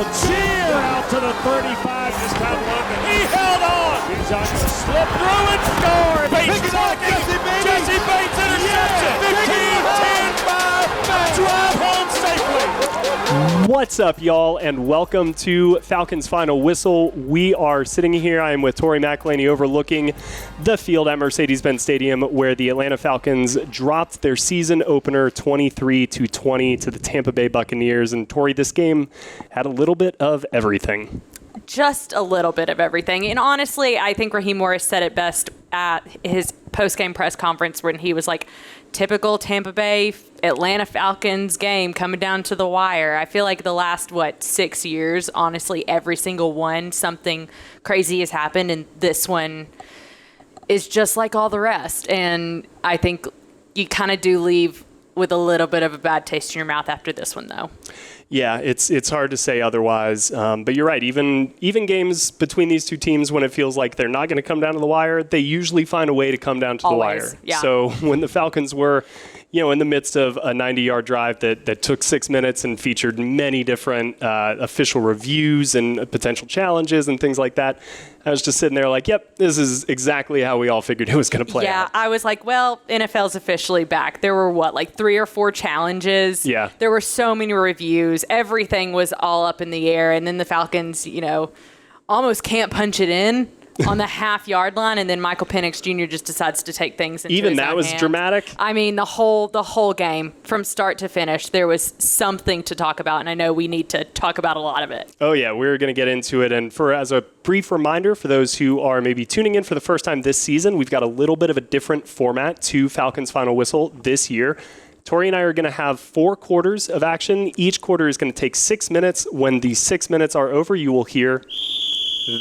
Cheer out to the 35. This time London. He held on. He's on the slip through and score. Bates talking. Jesse Bates interception. 15-10-5. Drive home safely. What's up, y'all, and welcome to Falcons Final Whistle. We are sitting here. I am with Tori McElhaney overlooking the field at Mercedes-Benz Stadium where the Atlanta Falcons dropped their season opener 23-20 to the Tampa Bay Buccaneers. And Tori, this game had a little bit of everything. Just a little bit of everything. And honestly, I think Raheem Morris said it best at his post-game press conference when he was like, typical Tampa Bay Atlanta Falcons game coming down to the wire. I feel like the last, 6 years, honestly, every single one, something crazy has happened. And this one is just like all the rest. And I think you kind of do leave with a little bit of a bad taste in your mouth after this one, though. Yeah, it's hard to say otherwise. But you're right. Even games between these two teams, when it feels like they're not going to come down to the wire, they usually find a way to come down to the wire. Yeah. So when the Falcons were, in the midst of a 90-yard drive that took 6 minutes and featured many different official reviews and potential challenges and things like that, I was just sitting there like, yep, this is exactly how we all figured it was going to play out. Yeah, I was like, well, NFL's officially back. There were, 3 or 4 challenges? Yeah. There were so many reviews. Everything was all up in the air. And then the Falcons, almost can't punch it in on the half-yard line. And then Michael Penix Jr. just decides to take things into Even his that own was hands. dramatic? I mean, the whole game, from start to finish, there was something to talk about. And I know we need to talk about a lot of it. Oh, yeah, we're going to get into it. And as a brief reminder for those who are maybe tuning in for the first time this season, we've got a little bit of a different format to Falcons Final Whistle this year. Tori and I are going to have 4 quarters of action. Each quarter is going to take 6 minutes. When the 6 minutes are over, you will hear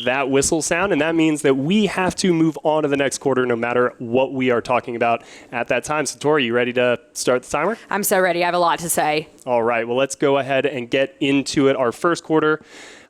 that whistle sound, and that means that we have to move on to the next quarter no matter what we are talking about at that time. So, Tori, you ready to start the timer? I'm so ready. I have a lot to say. All right. Well, let's go ahead and get into it. Our first quarter,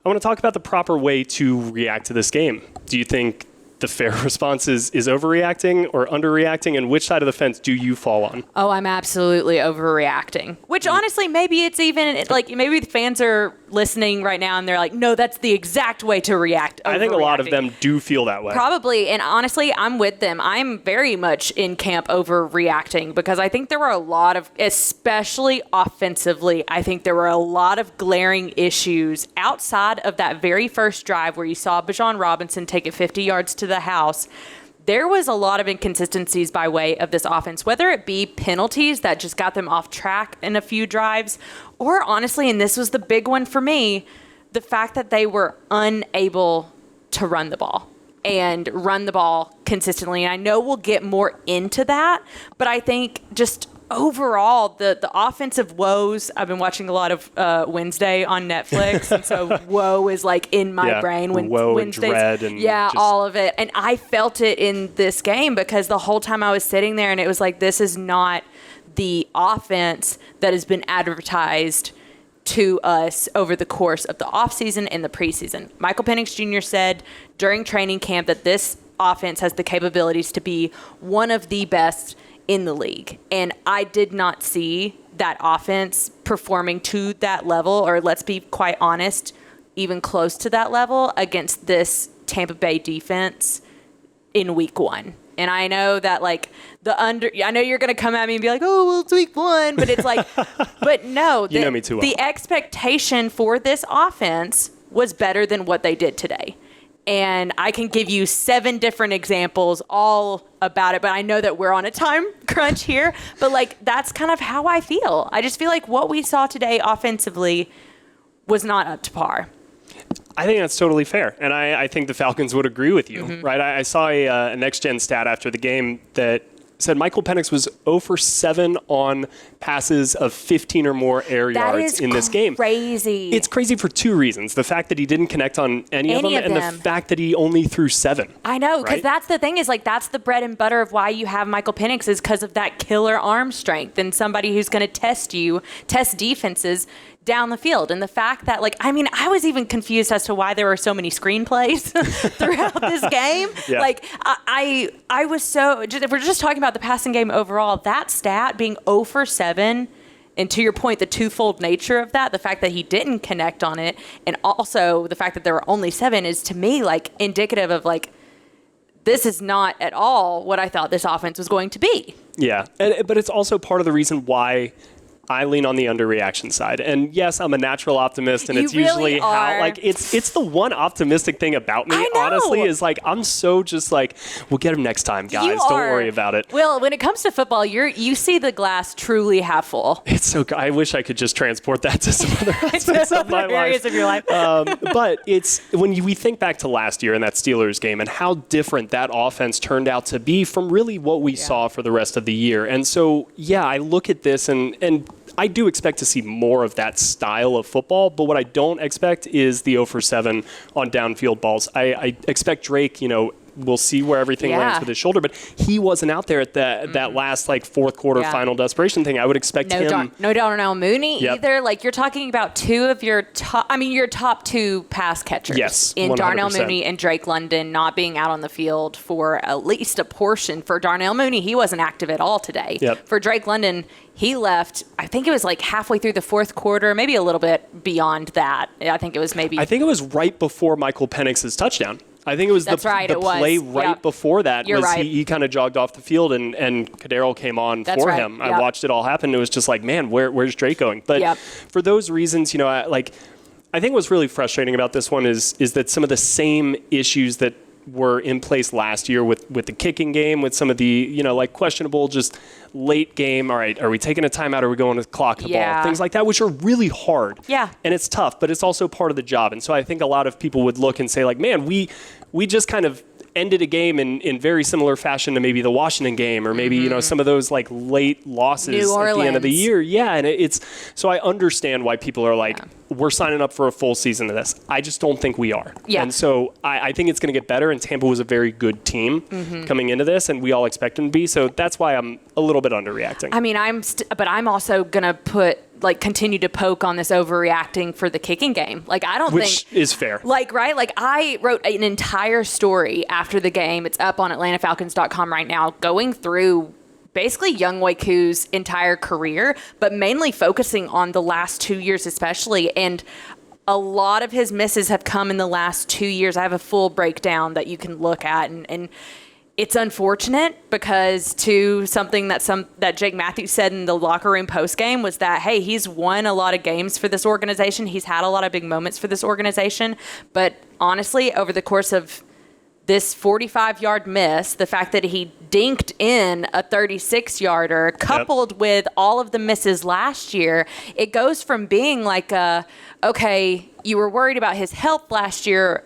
I want to talk about the proper way to react to this game. Do you think the fair response is overreacting or underreacting, and which side of the fence do you fall on? Oh, I'm absolutely overreacting. Which honestly, maybe it's even maybe the fans are listening right now and they're like, no, that's the exact way to react. I think a lot of them do feel that way. Probably. And honestly, I'm with them. I'm very much in camp overreacting because I think there were a lot of, especially offensively, I think there were a lot of glaring issues outside of that very first drive where you saw Bijan Robinson take it 50 yards to the house. There was a lot of inconsistencies by way of this offense, whether it be penalties that just got them off track in a few drives, or honestly, and this was the big one for me, the fact that they were unable to run the ball and run the ball consistently. And I know we'll get more into that, but I think just overall, the offensive woes, I've been watching a lot of Wednesday on Netflix, and so woe is in my brain. Woe Wednesdays, and dread. And all of it. And I felt it in this game because the whole time I was sitting there and it was like, this is not the offense that has been advertised to us over the course of the offseason and the preseason. Michael Penix Jr. said during training camp that this offense has the capabilities to be one of the best in the league. And I did not see that offense performing to that level, or let's be quite honest, even close to that level against this Tampa Bay defense in week 1. And I know that I know you're going to come at me and be like, oh, well, it's week 1, but it's like, but no, you know me too well. The expectation for this offense was better than what they did today. And I can give you 7 different examples all about it, but I know that we're on a time crunch here. But that's kind of how I feel. I just feel like what we saw today offensively was not up to par. I think that's totally fair. And I think the Falcons would agree with you, right? I saw a next-gen stat after the game that said Michael Penix was 0 for 7 on passes of 15 or more air yards in this game. Crazy. It's crazy for 2 reasons. The fact that he didn't connect on any of them, and the fact that he only threw 7. I know, because right? that's the thing is that's the bread and butter of why you have Michael Penix is because of that killer arm strength and somebody who's going to test defenses down the field. And the fact that, I was even confused as to why there were so many screenplays throughout this game. Yeah. I was so, if we're just talking about the passing game overall, that stat being 0 for 7 And to your point, the twofold nature of that, the fact that he didn't connect on it, and also the fact that there were only 7 is to me like indicative of like, this is not at all what I thought this offense was going to be. Yeah, but it's also part of the reason why I lean on the underreaction side. And yes, I'm a natural optimist, and it's usually how, like, it's the one optimistic thing about me, honestly, is like, I'm so just like, we'll get him next time, guys. Don't worry about it. Well, when it comes to football, you see the glass truly half full. It's so good. I wish I could just transport that to some other aspects of my areas of your life. But it's when we think back to last year in that Steelers game and how different that offense turned out to be from really what we saw for the rest of the year. And so, yeah, I look at this and I do expect to see more of that style of football, but what I don't expect is the 0 for 7 on downfield balls. I expect Drake, we'll see where everything lands with his shoulder, but he wasn't out there at that last like fourth quarter final desperation thing. I would expect him. No Darnell Mooney either. Like, you're talking about two of your top 2 pass catchers. Yes, in 100%. Darnell Mooney and Drake London not being out on the field for at least a portion. For Darnell Mooney, he wasn't active at all today. Yep. For Drake London, he left, I think it was like halfway through the fourth quarter, maybe a little bit beyond that. I think it was right before Michael Penix's touchdown. I think it was the play before that. He kind of jogged off the field and Kadero came on for him. I watched it all happen. It was just like, man, where's Drake going? But for those reasons, I think what's really frustrating about this one is that some of the same issues that were in place last year with the kicking game, with some of the, questionable just late game. All right, are we taking a timeout? Are we going to clock the ball? Things like that, which are really hard. Yeah. And it's tough, but it's also part of the job. And so I think a lot of people would look and say, like, man, we just kind of ended a game in very similar fashion to maybe the Washington game or maybe, some of those like late losses at the end of the year. Yeah. And so I understand why people are like, we're signing up for a full season of this. I just don't think we are. Yeah. And so I think it's going to get better, and Tampa was a very good team coming into this, and we all expect them to be. So that's why I'm a little bit underreacting. I mean, I'm also going to continue to poke on this overreacting for the kicking game. Like, I don't think... Which is fair. Like, right? Like, I wrote an entire story after the game. It's up on AtlantaFalcons.com right now, going through basically Younghoe Koo's entire career, but mainly focusing on the last 2 years especially. And a lot of his misses have come in the last 2 years. I have a full breakdown that you can look at. And it's unfortunate because to something that Jake Matthews said in the locker room postgame was that, hey, he's won a lot of games for this organization. He's had a lot of big moments for this organization. But honestly, over the course of this 45-yard miss, the fact that he dinked in a 36-yarder, coupled with all of the misses last year, it goes from being like, okay, you were worried about his health last year.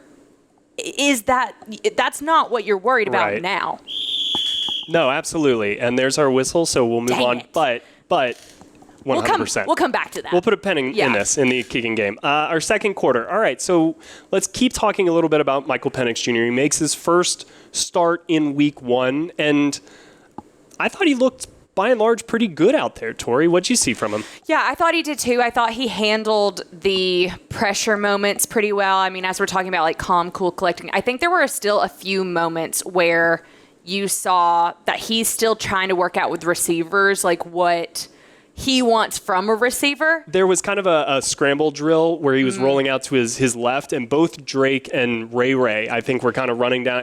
That's not what you're worried about now. No, absolutely. And there's our whistle, so we'll move on. But 100%. We'll come back to that. We'll put a pin in this, in the kicking game. Our second quarter. All right, so let's keep talking a little bit about Michael Penix Jr. He makes his first start in week 1, and I thought he looked, by and large, pretty good out there. Tori, what'd you see from him? Yeah, I thought he did too. I thought he handled the pressure moments pretty well. I mean, as we're talking about like calm, cool, collecting, I think there were still a few moments where you saw that he's still trying to work out with receivers, like what he wants from a receiver. There was kind of a scramble drill where he was rolling out to his left, and both Drake and Ray, I think, were kind of running down.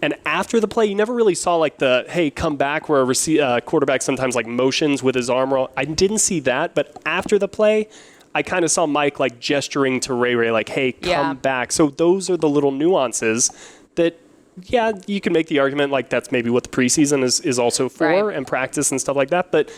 And after the play, you never really saw like the, hey, come back, where a quarterback sometimes like motions with his arm roll. I didn't see that, but after the play, I kind of saw Mike like gesturing to Ray like, hey, come back. So those are the little nuances that, yeah, you can make the argument like that's maybe what the preseason is also for, and practice and stuff like that. But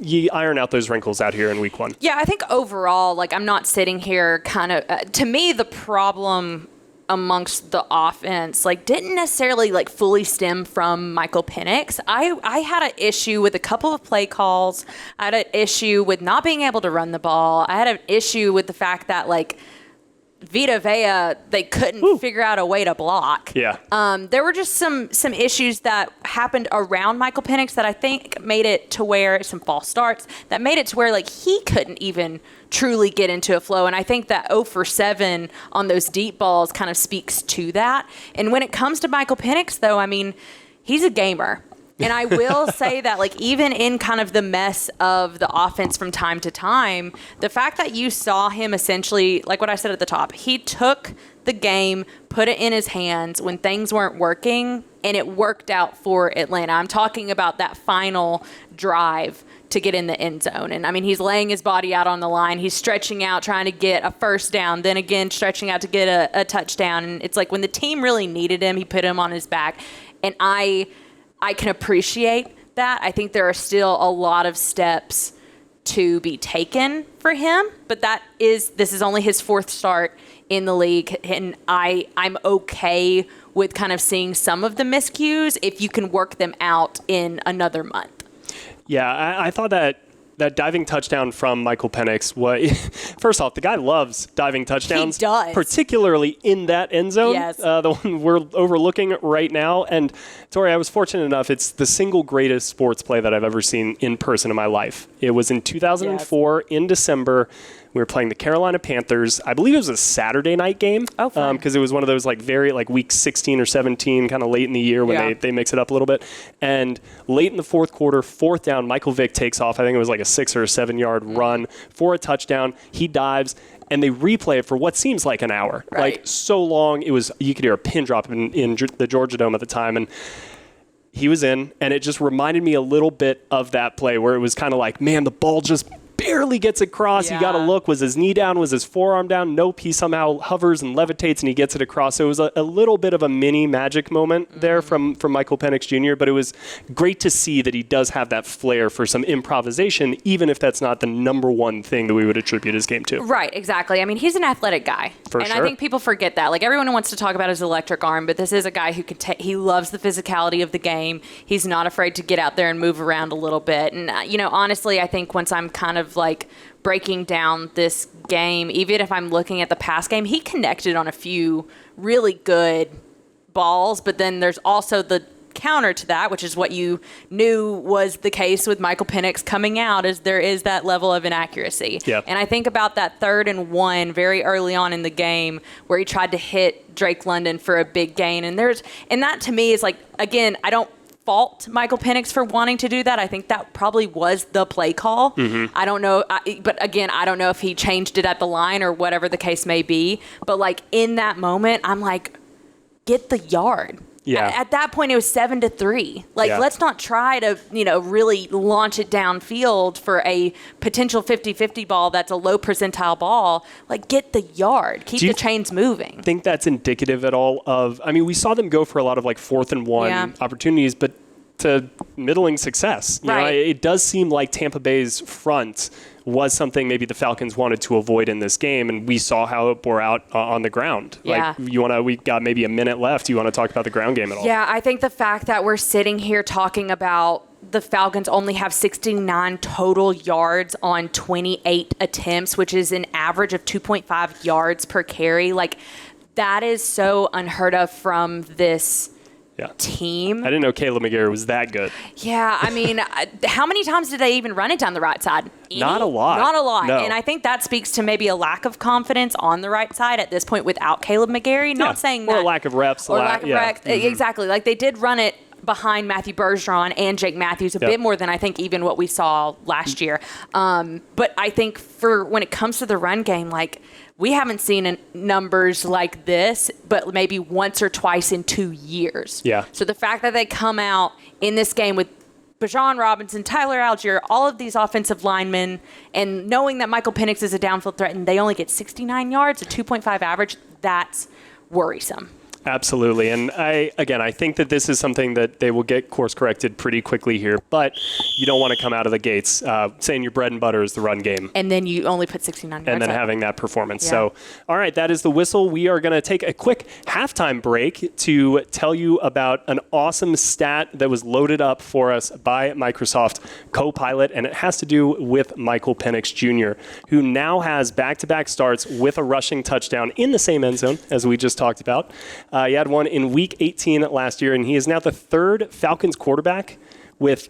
you iron out those wrinkles out here in week 1. Yeah, I think overall, like, I'm not sitting here kind of, to me, the problem amongst the offense, like, didn't necessarily like fully stem from Michael Penix. I had an issue with a couple of play calls. I had an issue with not being able to run the ball. I had an issue with the fact that, like, Vita Vea, they couldn't figure out a way to block. Yeah. There were just some issues that happened around Michael Penix that I think made it to where, some false starts, that made it to where like he couldn't even truly get into a flow. And I think that 0 for 7 on those deep balls kind of speaks to that. And when it comes to Michael Penix, though, I mean, he's a gamer. And I will say that, like, even in kind of the mess of the offense from time to time, the fact that you saw him essentially, like what I said at the top, he took the game, put it in his hands when things weren't working, and it worked out for Atlanta. I'm talking about that final drive to get in the end zone. And I mean, he's laying his body out on the line. He's stretching out, trying to get a first down, then again, stretching out to get a touchdown. And it's like when the team really needed him, he put him on his back. And I can appreciate that. I think there are still a lot of steps to be taken for him, but this is only his fourth start in the league. And I'm okay with kind of seeing some of the miscues if you can work them out in another month. Yeah, I thought that diving touchdown from Michael Penix first off, the guy loves diving touchdowns. He does. Particularly in that end zone. Yes. The one we're overlooking right now. And Tori, I was fortunate enough. It's the single greatest sports play that I've ever seen in person in my life. It was in 2004 in December. We were playing the Carolina Panthers. I believe it was a Saturday night game. Oh, fun. Because it was one of those very week 16 or 17, kind of late in the year when they mix it up a little bit. And late in the fourth quarter, fourth down, Michael Vick takes off. I think it was like a 6 or 7 yard run for a touchdown. He dives, and they replay it for what seems like an hour. Right. Like so long, you could hear a pin drop in the Georgia Dome at the time. And he was in, and it just reminded me a little bit of that play where it was kind of like, man, the ball just barely gets across. Yeah. You got to look. Was his knee down? Was his forearm down? Nope. He somehow hovers and levitates, and he gets it across. So it was a little bit of a mini magic moment there from Michael Penix Jr., but it was great to see that he does have that flair for some improvisation, even if that's not the number one thing that we would attribute his game to. Right, exactly. I mean, he's an athletic guy. For and sure. I think people forget that. Like, everyone wants to talk about his electric arm, but this is a guy who he loves the physicality of the game. He's not afraid to get out there and move around a little bit. And, honestly, I think once I'm kind of breaking down this game, even if I'm looking at the past game, he connected on a few really good balls, but then there's also the counter to that, which is what you knew was the case with Michael Penix coming out, is there is that level of inaccuracy. Yep. And I think about that 3rd and 1 very early on in the game where he tried to hit Drake London for a big gain. And that to me is again, I don't fault Michael Penix for wanting to do that. I think that probably was the play call. Mm-hmm. I don't know. But again, I don't know if he changed it at the line or whatever the case may be. But in that moment, I'm like, get the yard. Yeah. At that point, it was 7-3. Let's not try to, really launch it downfield for a potential 50-50 ball that's a low percentile ball. Get the yard. Keep the chains moving. Think that's indicative at all of, we saw them go for a lot of 4th and 1 opportunities, but to middling success. Right. It does seem like Tampa Bay's front was something maybe the Falcons wanted to avoid in this game, and we saw how it bore out on the ground. Yeah. We got maybe a minute left. You want to talk about the ground game at all? Yeah, I think the fact that we're sitting here talking about the Falcons only have 69 total yards on 28 attempts, which is an average of 2.5 yards per carry. That is so unheard of from this team. I didn't know Caleb McGarry was that good. Yeah, how many times did they even run it down the right side? Not a lot. Not a lot. No. And I think that speaks to maybe a lack of confidence on the right side at this point without Caleb McGarry. Not saying that. Or a lack of reps. Or lack of reps. Mm-hmm. Exactly. They did run it behind Matthew Bergeron and Jake Matthews a bit more than I think even what we saw last year. But I think when it comes to the run game, we haven't seen numbers like this, but maybe once or twice in 2 years. Yeah. So the fact that they come out in this game with Bijan Robinson, Tyler Algier, all of these offensive linemen, and knowing that Michael Penix is a downfield threat and they only get 69 yards, a 2.5 average, that's worrisome. Absolutely. And I think that this is something that they will get course corrected pretty quickly here, but you don't want to come out of the gates saying your bread and butter is the run game. And then you only put 69 yards and then up. having that performance. Yeah. So, all right, that is the whistle. We are going to take a quick halftime break to tell you about an awesome stat that was loaded up for us by Microsoft Copilot, and it has to do with Michael Penix Jr., who now has back-to-back starts with a rushing touchdown in the same end zone as we just talked about. He had one in Week 18 last year, and he is now the 3rd Falcons quarterback with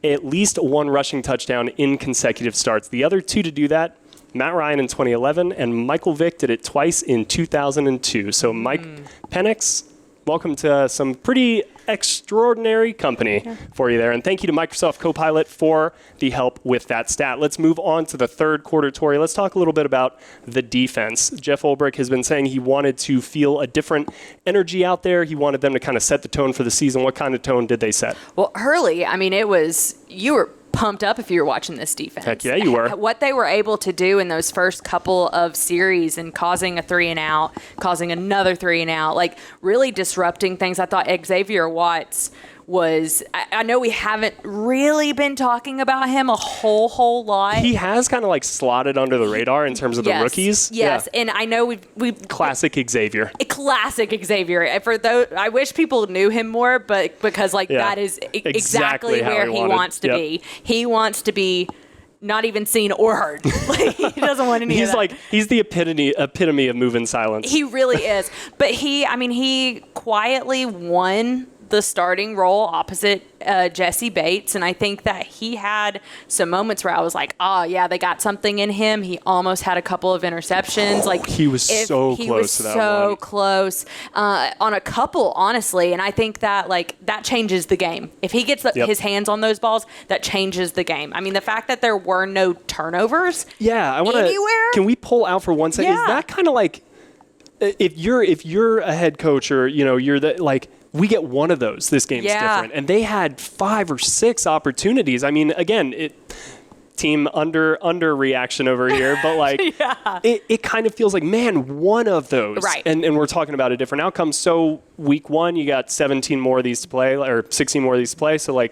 at least one rushing touchdown in consecutive starts. The other 2 to do that, Matt Ryan in 2011, and Michael Vick did it twice in 2002. So Mike Penix, Welcome to some pretty extraordinary company for you there. And thank you to Microsoft Copilot for the help with that stat. Let's move on to the third quarter, Tori. Let's talk a little bit about the defense. Jeff Ulbrich has been saying he wanted to feel a different energy out there. He wanted them to kind of set the tone for the season. What kind of tone did they set? Well, Hurley, I mean, you were pumped up if you were watching this defense. Heck yeah, you were. What they were able to do in those first couple of series and causing a 3-and-out, causing another 3-and-out, like really disrupting things. I thought Xavier Watts was, I know we haven't really been talking about him a whole lot. He has kind of like slotted under the radar in terms of the rookies. Yes, yeah. And I know we've classic Xavier. Classic Xavier. For those, I wish people knew him more, but because that is exactly where he wants to be. He wants to be not even seen or heard. Like, he doesn't want any of that. He's the epitome of move in silence. He really is. But he quietly won the starting role opposite Jesse Bates, and I think that he had some moments where I was like, oh yeah, they got something in him. He almost had a couple of interceptions. Like he was so close to that one. So close on a couple, honestly. And I think that that changes the game. If he gets his hands on those balls, that changes the game. I mean, the fact that there were no turnovers. Yeah, I want to. Can we pull out for 1 second? Yeah. Is that kind of like if you're a head coach or you're the we get one of those. This game's different. And they had 5 or 6 opportunities. I mean, again, team under reaction over here, but it kind of feels like, man, one of those. Right. And we're talking about a different outcome. So week 1, you got 17 more of these to play, or 16 more of these to play. So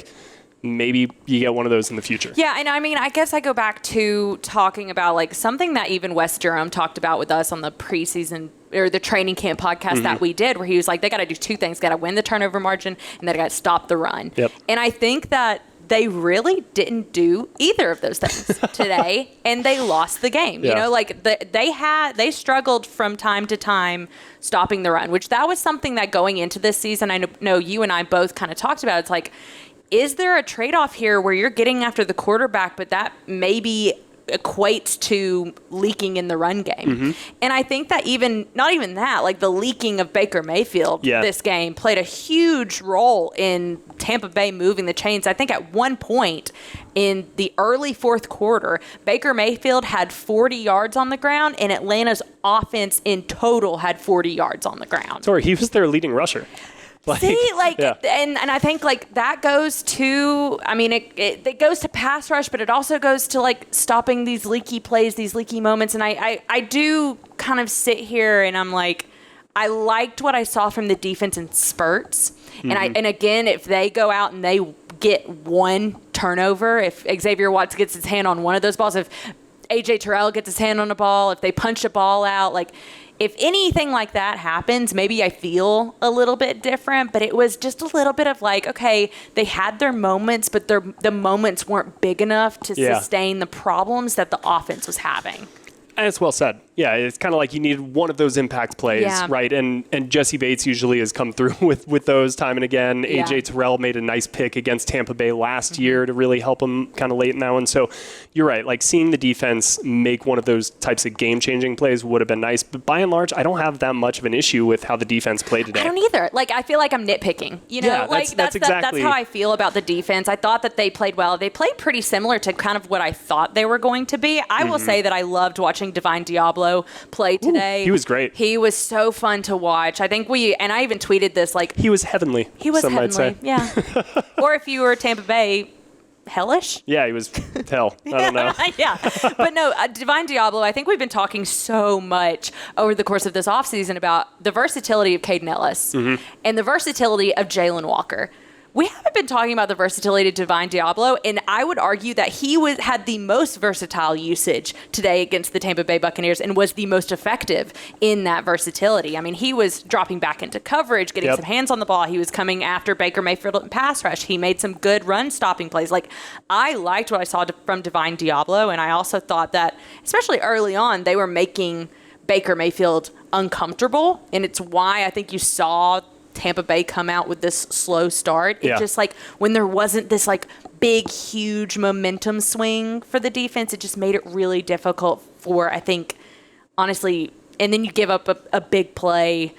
maybe you get one of those in the future. Yeah, and I mean, I guess I go back to talking about something that even Wes Durham talked about with us on the preseason or the training camp podcast that we did, where he was like, they got to do 2 things. Got to win the turnover margin, and they got to stop the run. Yep. And I think that they really didn't do either of those things today, and they lost the game. Yeah. They struggled from time to time stopping the run, which that was something that going into this season, I know you and I both kind of talked about. It's like, is there a trade-off here where you're getting after the quarterback, but that maybe equates to leaking in the run game? And I think that not even that, the leaking of Baker Mayfield this game played a huge role in Tampa Bay moving the chains. I think at one point in the early fourth quarter, Baker Mayfield had 40 yards on the ground, and Atlanta's offense in total had 40 yards on the ground. Sorry, he was their leading rusher. And I think that goes to, I mean, it goes to pass rush, but it also goes to stopping these leaky plays, these leaky moments. And I do kind of sit here and I'm like, I liked what I saw from the defense in spurts. And again, if they go out and they get one turnover, if Xavier Watts gets his hand on one of those balls, if AJ Terrell gets his hand on a ball, if they punch a ball out, if anything like that happens, maybe I feel a little bit different, but it was just a little bit of okay, they had their moments, but the moments weren't big enough to sustain the problems that the offense was having. And it's well said. Yeah, it's kind of like you needed one of those impact plays, right? And Jesse Bates usually has come through with those time and again. Yeah. AJ Terrell made a nice pick against Tampa Bay last year to really help him kind of late in that one. So you're right. Seeing the defense make one of those types of game-changing plays would have been nice. But by and large, I don't have that much of an issue with how the defense played today. I don't either. I feel like I'm nitpicking. That's exactly. That's how I feel about the defense. I thought that they played well. They played pretty similar to kind of what I thought they were going to be. I will say that I loved watching Divine Diablo play today. He was great. He was so fun to watch. I think and I even tweeted this, he was heavenly. He was heavenly, might say. Yeah. Or if you were Tampa Bay, hellish? Yeah, he was hell. I don't know. Yeah. But no, Divine Diablo, I think we've been talking so much over the course of this offseason about the versatility of Caden Ellis and the versatility of Jalen Walker. We haven't been talking about the versatility of Divine Diablo, and I would argue that he had the most versatile usage today against the Tampa Bay Buccaneers and was the most effective in that versatility. I mean, he was dropping back into coverage, getting some hands on the ball. He was coming after Baker Mayfield in pass rush. He made some good run-stopping plays. I liked what I saw from Divine Diablo, and I also thought that, especially early on, they were making Baker Mayfield uncomfortable, and it's why I think you saw Tampa Bay come out with this slow start. It just when there wasn't this big, huge momentum swing for the defense, it just made it really difficult for, I think, honestly, and then you give up a big play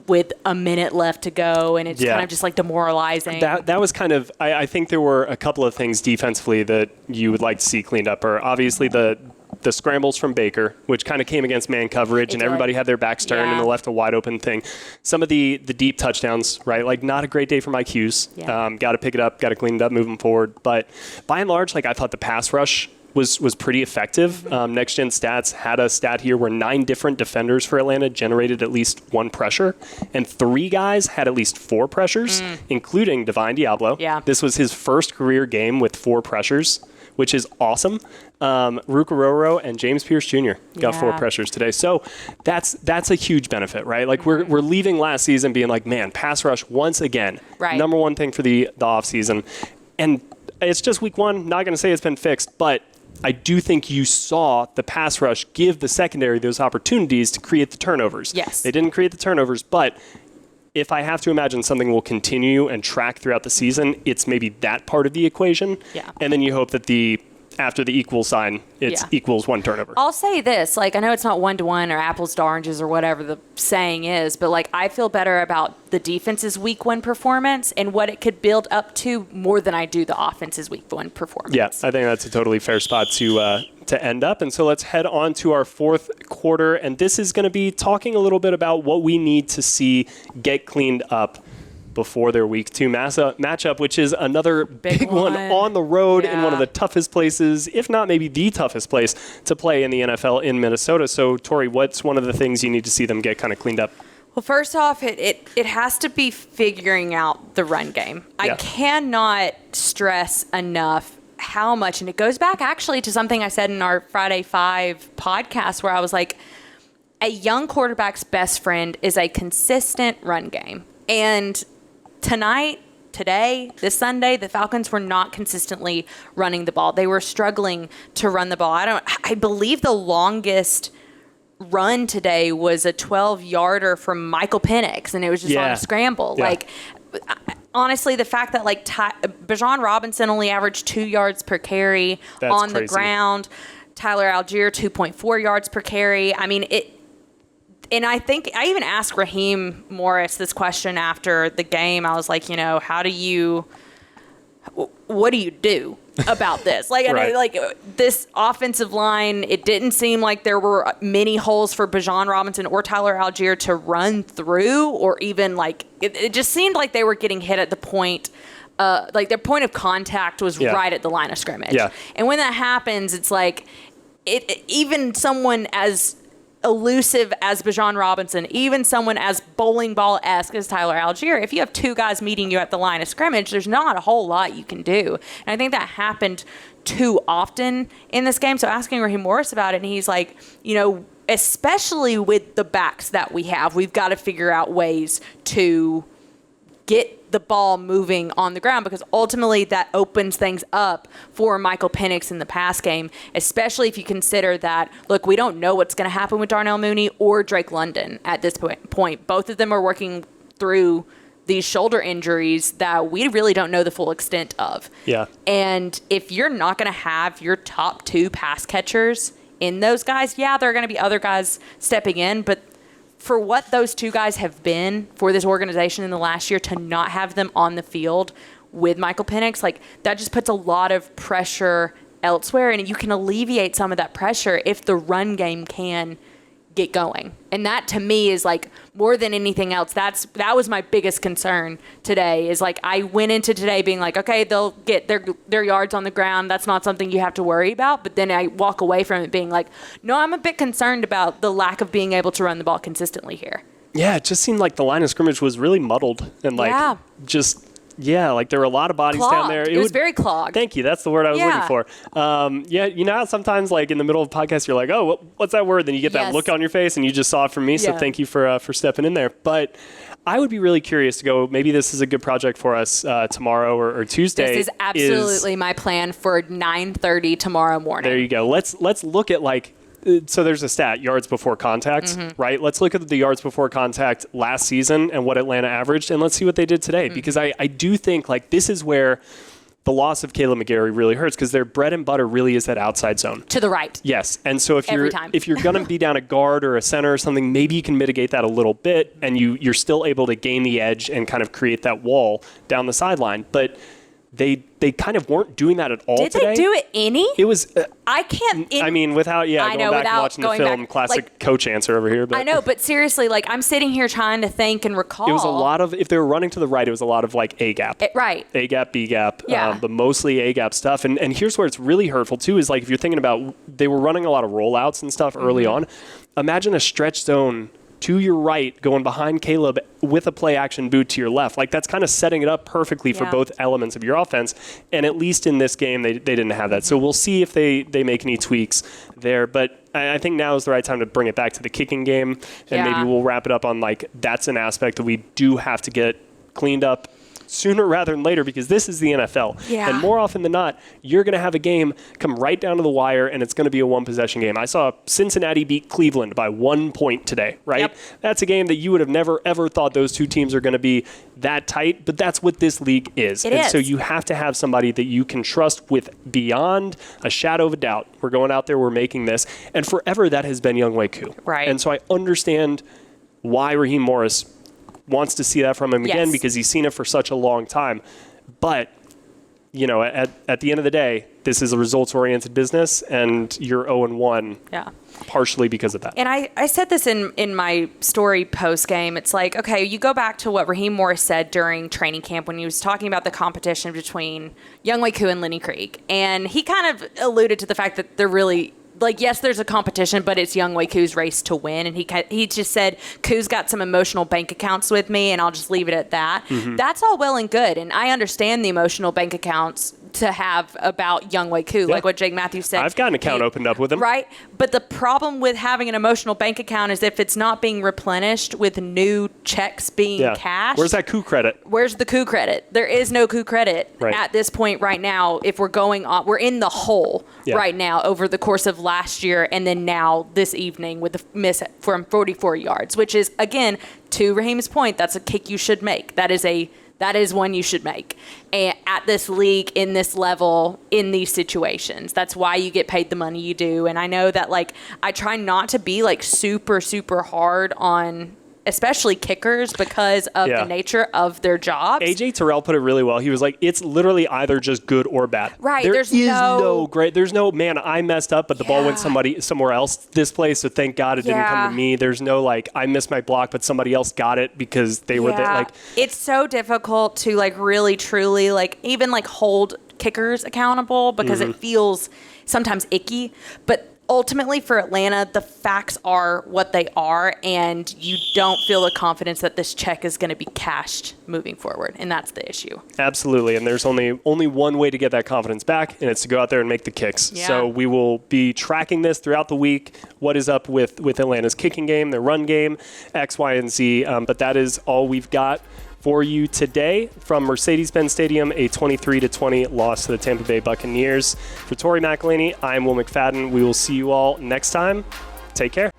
with a minute left to go, and it's kind of just like demoralizing. That was kind of, I think there were a couple of things defensively that you would like to see cleaned up. Or obviously the scrambles from Baker, which kind of came against man coverage, and everybody had their backs turned and they left a wide open thing. Some of the deep touchdowns, right? Like, not a great day for Mike Hughes. Got to pick it up, got to clean it up moving forward. But by and large, like, I thought the pass rush was pretty effective. Next Gen Stats had a stat here where 9 different defenders for Atlanta generated at least 1 pressure, and 3 guys had at least 4 pressures, including Divine Diablo. This was his first career game with 4 pressures, which is awesome. Rukaroro and James Pierce Jr. got 4 pressures today. So that's a huge benefit, right? Like, we're leaving last season being like, man, pass rush once again. Number one thing for the offseason. And it's just week 1. Not going to say it's been fixed, but I do think you saw the pass rush give the secondary those opportunities to create the turnovers. Yes. They didn't create the turnovers, but if I have to imagine something will continue and track throughout the season, it's maybe that part of the equation. And then you hope that after the equal sign, it's equals 1 turnover. I'll say this, like, I know it's not 1-to-1 or apples to oranges or whatever the saying is, but like, I feel better about the defense's week 1 performance and what it could build up to more than I do the offense's week 1 performance. Yeah, I think that's a totally fair spot to end up. And so let's head on to our 4th quarter. And this is going to be talking a little bit about what we need to see get cleaned up before their week 2 matchup, which is another big one on the road in one of the toughest places, if not maybe the toughest place to play in the NFL in Minnesota. So, Tori, what's one of the things you need to see them get kind of cleaned up? Well, first off, it has to be figuring out the run game. I cannot stress enough how much, and it goes back actually to something I said in our Friday 5 podcast where I was like, a young quarterback's best friend is a consistent run game. And today, this Sunday, the Falcons were not consistently running the ball. They were struggling to run the ball. I believe the longest run today was a 12-yarder from Michael Penix, and it was just on a scramble. Like, honestly, the fact that like Bijan Robinson only averaged 2 yards per carry on the ground, Tyler Algier 2.4 yards per carry. I mean, and I think I even asked Raheem Morris this question after the game. I was like, what do you do about this? Like, this offensive line, it didn't seem like there were many holes for Bijan Robinson or Tyler Algier to run through, or even like, it just seemed like they were getting hit at the point, like their point of contact was right at the line of scrimmage. And when that happens, it's like, even someone as elusive as Bijan Robinson, even someone as bowling ball-esque as Tyler Algier, if you have 2 guys meeting you at the line of scrimmage, there's not a whole lot you can do. And I think that happened too often in this game. So asking Raheem Morris about it, and he's like, especially with the backs that we have, we've got to figure out ways to get the ball moving on the ground, because ultimately that opens things up for Michael Penix in the pass game, especially if you consider that, look, we don't know what's going to happen with Darnell Mooney or Drake London at this point. Both of them are working through these shoulder injuries that we really don't know the full extent of. And if you're not going to have your top 2 pass catchers in those guys, there are going to be other guys stepping in, but for what those 2 guys have been for this organization in the last year, to not have them on the field with Michael Penix, like, that just puts a lot of pressure elsewhere, and you can alleviate some of that pressure if the run game can get going. And that, to me, is like, more than anything else, that was my biggest concern today, is like, I went into today being like, okay, they'll get their yards on the ground, that's not something you have to worry about. But then I walk away from it being like, no, I'm a bit concerned about the lack of being able to run the ball consistently here. Yeah, it just seemed like the line of scrimmage was really muddled and like like there were a lot of bodies clogged. Down there. It was very clogged. Thank you. That's the word I was looking for. How sometimes like in the middle of a podcast, you're like, oh, what's that word? Then you get that look on your face, and you just saw it from me. So thank you for stepping in there. But I would be really curious to go, maybe this is a good project for us tomorrow or Tuesday. This is absolutely my plan for 9:30 tomorrow morning. There you go. Let's look at like, so there's a stat, yards before contact, right? Let's look at the yards before contact last season and what Atlanta averaged, and let's see what they did today. Because I do think like this is where the loss of Caleb McGarry really hurts because their bread and butter really is that outside zone. To the right. Yes. And so if Every you're time. if you're going to be down a guard or a center or something, maybe you can mitigate that a little bit and you're still able to gain the edge and kind of create that wall down the sideline. But they kind of weren't doing that at all today. Did they do it any? It was I can't. without I going know, back and without watching the going film, back, classic like, coach answer over here. But I know, but seriously, like I'm sitting here trying to think and recall. it was a lot of, if they were running to the right, it was a lot of like A gap. Right. A gap, B gap, Yeah. but mostly A gap stuff. And here's where it's really hurtful too, is like if you're thinking about, they were running a lot of rollouts and stuff early on. Imagine a stretch zone to your right going behind Caleb with a play action boot to your left. Like that's kind of setting it up perfectly for both elements of your offense. And at least in this game, they didn't have that. So we'll see if they make any tweaks there. But I think now is the right time to bring it back to the kicking game. And maybe we'll wrap it up on like, that's an aspect that we do have to get cleaned up sooner rather than later, because this is the NFL. Yeah. And more often than not, you're going to have a game come right down to the wire, and it's going to be a one-possession game. I saw Cincinnati beat Cleveland by 1 point today, right? Yep. That's a game that you would have never, ever thought those two teams are going to be that tight, but that's what this league is. It is. So you have to have somebody that you can trust with beyond a shadow of a doubt. We're going out there, we're making this. And forever, that has been Younghoe Koo. Right. And so I understand why Raheem Morris wants to see that from him again, because he's seen it for such a long time. But, you know, at the end of the day, this is a results-oriented business, and you're 0-1 partially because of that. And I said this in my story post-game. It's like, okay, you go back to what Raheem Morris said during training camp when he was talking about the competition between Younghoe Koo and Lenny Krieg. And he kind of alluded to the fact that they're really – like, yes, there's a competition, but it's Younghoe Koo's race to win. And he just said, Koo's got some emotional bank accounts with me, and I'll just leave it at that. That's all well and good. And I understand the emotional bank accounts to have about Younghoe Koo, like what Jake Matthews said. I've got an account opened up with him. Right. But the problem with having an emotional bank account is if it's not being replenished with new checks being cashed. Where's that Koo credit? Where's the Koo credit? There is no Koo credit at this point right now. If we're going on, we're in the hole right now over the course of last year and then now this evening with the miss from 44 yards, which is, again, to Raheem's point, that's a kick you should make. That is one you should make. And at this league, in this level, in these situations. That's why you get paid the money you do. And I know that, like, I try not to be, like, super, super hard on especially kickers because of the nature of their jobs. AJ Terrell put it really well. He was like, it's literally either just good or bad. Right. There's no great. There's no, man, I messed up, but the ball went somewhere else this play, so thank God it didn't come to me. There's no, like, I missed my block, but somebody else got it because they were there. Like, it's so difficult to, like, really, truly, like, even, like, hold kickers accountable because it feels sometimes icky. But ultimately for Atlanta, the facts are what they are, and you don't feel the confidence that this check is going to be cashed moving forward, and that's the issue. Absolutely, and there's only one way to get that confidence back, and it's to go out there and make the kicks. Yeah. So we will be tracking this throughout the week, what is up with Atlanta's kicking game, their run game, X, Y, and Z, but that is all we've got for you today from Mercedes-Benz Stadium, a 23-20 loss to the Tampa Bay Buccaneers. For Tori McElhaney, I'm Will McFadden. We will see you all next time. Take care.